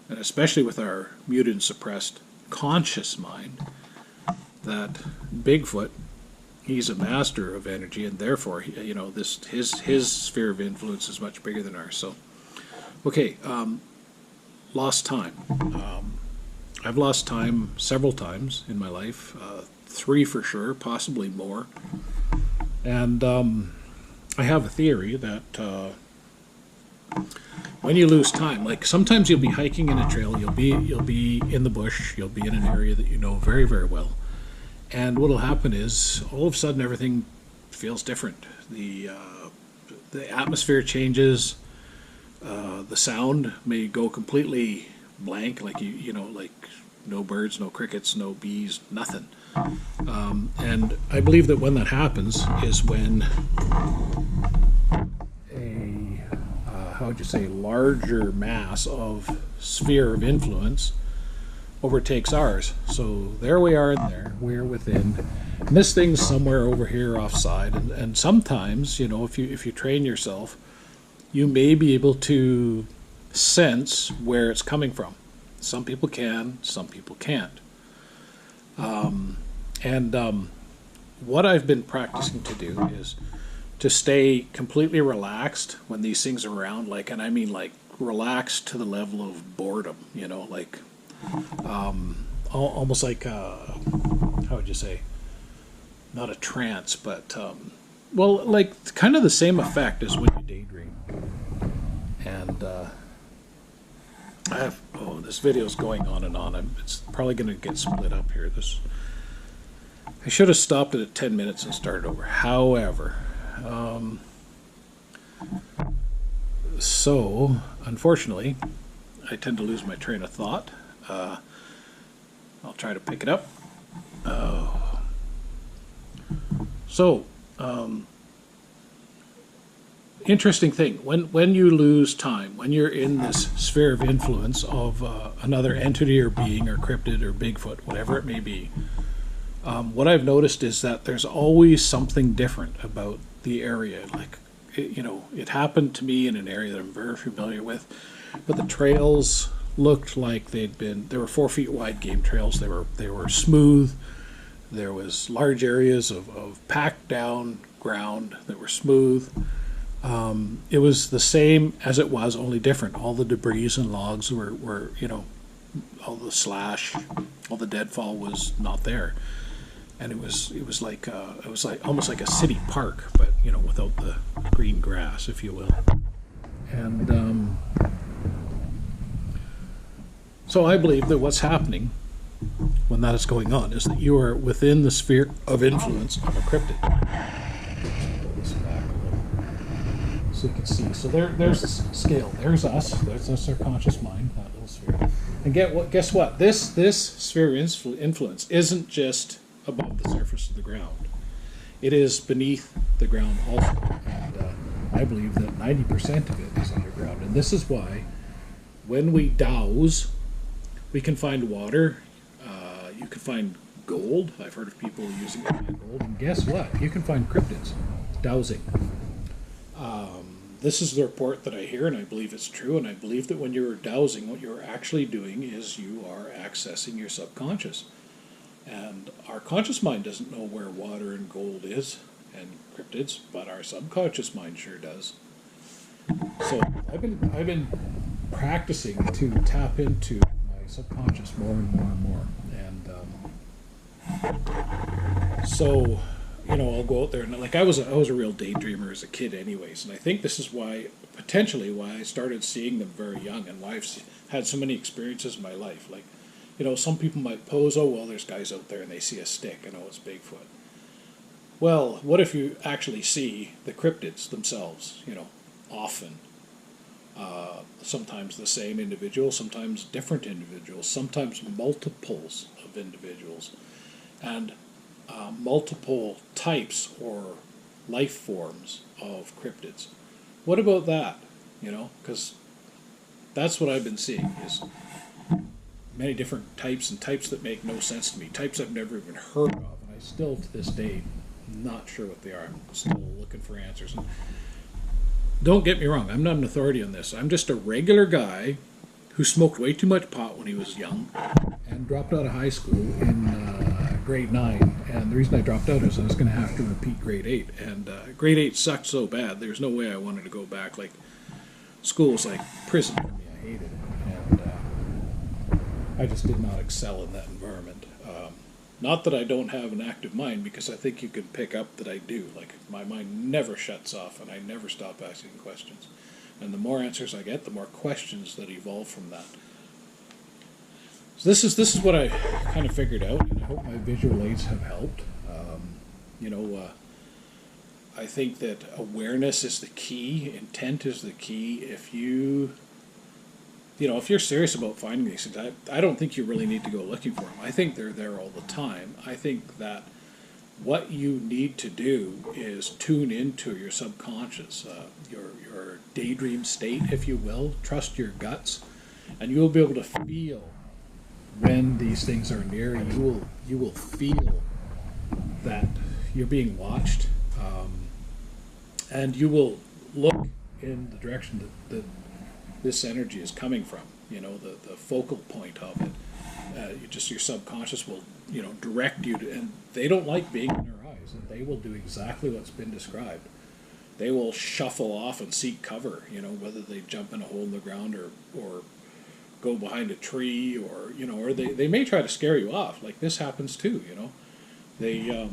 and especially with our muted and suppressed conscious mind, that Bigfoot, he's a master of energy, and therefore, his sphere of influence is much bigger than ours. So, okay, lost time. I've lost time several times in my life, 3 for sure, possibly more. And I have a theory that when you lose time, like sometimes you'll be hiking in a trail, you'll be in the bush, you'll be in an area that you know very, very well. And what'll happen is all of a sudden everything feels different. The atmosphere changes. The sound may go completely blank, like like no birds, no crickets, no bees, nothing. And I believe that when that happens is when a how would you say larger mass of sphere of influence overtakes ours. So there we are in there, we're within, and this thing's somewhere over here offside, and sometimes, if you train yourself, you may be able to sense where it's coming from. Some people can, some people can't. What I've been practicing to do is to stay completely relaxed when these things are around, and I mean relaxed to the level of boredom, almost like how would you say, not a trance, but kind of the same effect as when you daydream. And this video's going on and on. It's probably going to get split up here. I should have stopped it at 10 minutes and started over. However, so unfortunately, I tend to lose my train of thought. I'll try to pick it up. Interesting thing, when you lose time, when you're in this sphere of influence of another entity or being or cryptid or Bigfoot, whatever it may be, what I've noticed is that there's always something different about the area. It happened to me in an area that I'm very familiar with, but the trails looked like they were 4 feet wide game trails. They were smooth. There was large areas of packed down ground that were smooth. It was the same as it was, only different. All the debris and logs were all the slash, all the deadfall was not there, and it was like almost like a city park, but without the green grass, if you will. And so I believe that what's happening when that is going on is that you are within the sphere of influence of a cryptid. Pull this back a little so you can see. So there's the scale. There's us. That's our conscious mind, that little sphere. And guess what? This sphere of influence isn't just above the surface of the ground. It is beneath the ground also. And I believe that 90% of it is underground. And this is why when we dowse, we can find water. You can find gold. I've heard of people using it to find gold. And guess what? You can find cryptids dowsing. This is the report that I hear, and I believe it's true. And I believe that when you're dowsing, what you're actually doing is you are accessing your subconscious. And our conscious mind doesn't know where water and gold is and cryptids, but our subconscious mind sure does. So I've been practicing to tap into my subconscious more and more and more. And so, I'll go out there and I was a real daydreamer as a kid, anyways. And I think this is potentially why I started seeing them very young, and why I've had so many experiences in my life. Some people might pose, oh well, there's guys out there and they see a stick and it's Bigfoot. Well, what if you actually see the cryptids themselves? Often. Sometimes the same individual, sometimes different individuals, sometimes multiples of individuals, and multiple types or life forms of cryptids. What about that? Because that's what I've been seeing, is many different types, and types that make no sense to me, types I've never even heard of, and I still to this day not sure what they are. I'm still looking for answers. And don't get me wrong, I'm not an authority on this. I'm just a regular guy who smoked way too much pot when he was young and dropped out of high school in grade 9. And the reason I dropped out is I was going to have to repeat grade 8. And grade 8 sucked so bad, there's no way I wanted to go back. Like, school was like prison for me. I hated it. And I just did not excel in that environment. Not that I don't have an active mind, because I think you can pick up that I do. Like, my mind never shuts off, and I never stop asking questions. And the more answers I get, the more questions that evolve from that. So this is what I kind of figured out, and I hope my visual aids have helped. I think that awareness is the key, intent is the key. If you're serious about finding these things, I don't think you really need to go looking for them. I think they're there all the time. I think that what you need to do is tune into your subconscious, your daydream state, if you will. Trust your guts, and you will be able to feel when these things are near. You will feel that you're being watched, and you will look in the direction that this energy is coming from. The focal point of it. Your subconscious will direct you to, and they don't like being in our eyes, and they will do exactly what's been described. They will shuffle off and seek cover, whether they jump in a hole in the ground or go behind a tree, or they may try to scare you off. Like, this happens too. They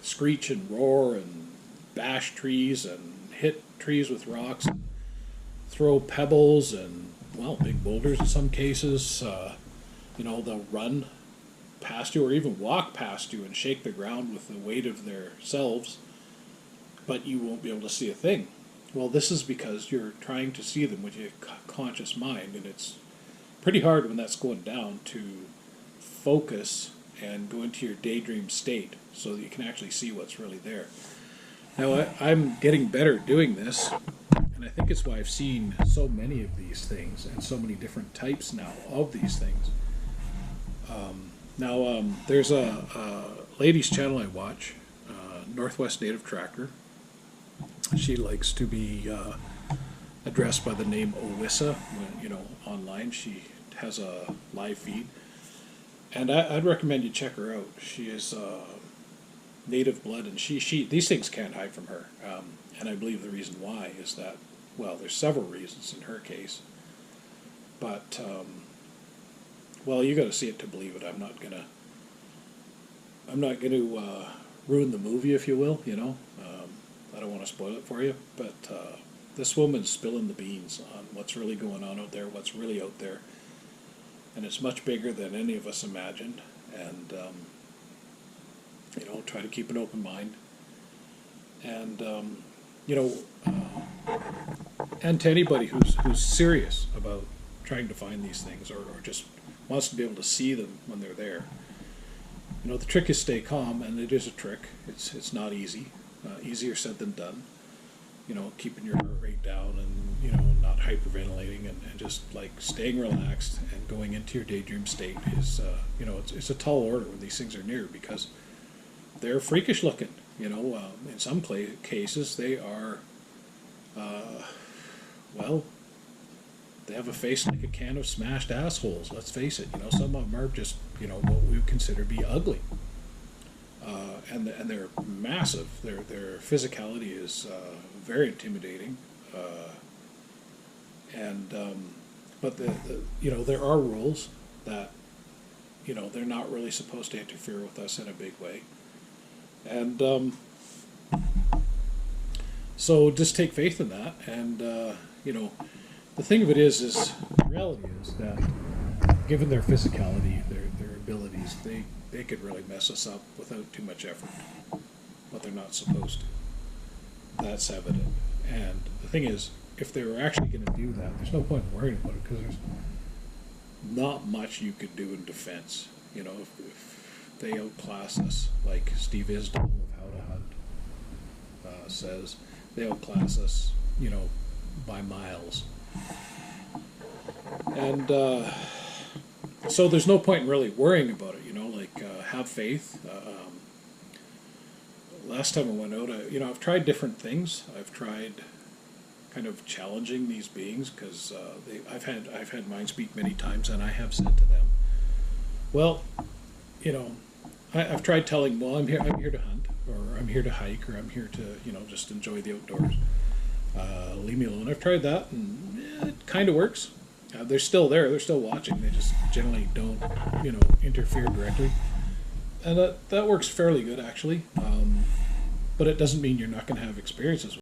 screech and roar and bash trees and hit trees with rocks and throw pebbles and, big boulders in some cases. They'll run past you or even walk past you and shake the ground with the weight of their selves, but you won't be able to see a thing. Well, this is because you're trying to see them with your conscious mind, and it's pretty hard when that's going down to focus and go into your daydream state so that you can actually see what's really there. Now, I'm getting better at doing this, and I think it's why I've seen so many of these things and so many different types now of these things. There's a lady's channel I watch, Northwest Native Tracker. She likes to be addressed by the name Owissa. Online she has a live feed, and I'd recommend you check her out. She is native blood, and she these things can't hide from her. And I believe the reason why is that, there's several reasons in her case, but you got to see it to believe it. I'm not gonna ruin the movie, if you will. I don't want to spoil it for you, but this woman's spilling the beans on what's really going on out there, what's really out there, and it's much bigger than any of us imagined. And try to keep an open mind, and and to anybody who's serious about trying to find these things, or just wants to be able to see them when they're there. The trick is stay calm, and it is a trick. It's not easy. Easier said than done. Keeping your heart rate down, and not hyperventilating, and just like staying relaxed and going into your daydream state is it's a tall order when these things are near, because they're freakish looking. In some cases they are they have a face like a can of smashed assholes. Let's face it. Some of them are just what we would consider to be ugly. And they're massive. Their physicality is very intimidating, but there are rules that they're not really supposed to interfere with us in a big way, and so just take faith in that. And the thing of it is the reality is that given their physicality, their abilities, they could really mess us up without too much effort, but they're not supposed to. That's evident. And the thing is, if they were actually going to do that, there's no point in worrying about it, because there's not much you could do in defense. If they outclass us, like Steve Isdall of How to Hunt says, they outclass us, by miles. And so there's no point in really worrying about it, have faith. Last time I went out, I've tried different things. I've tried kind of challenging these beings, because I've had mine speak many times, and I have said to them, well, you know, I've tried telling, well, I'm here to hunt, or I'm here to hike, or I'm here to, you know, just enjoy the outdoors. Leave me alone. I've tried that, and it kind of works. They're still there. They're still watching. They just generally don't, you know, interfere directly, and that works fairly good, actually. But it doesn't mean you're not going to have experiences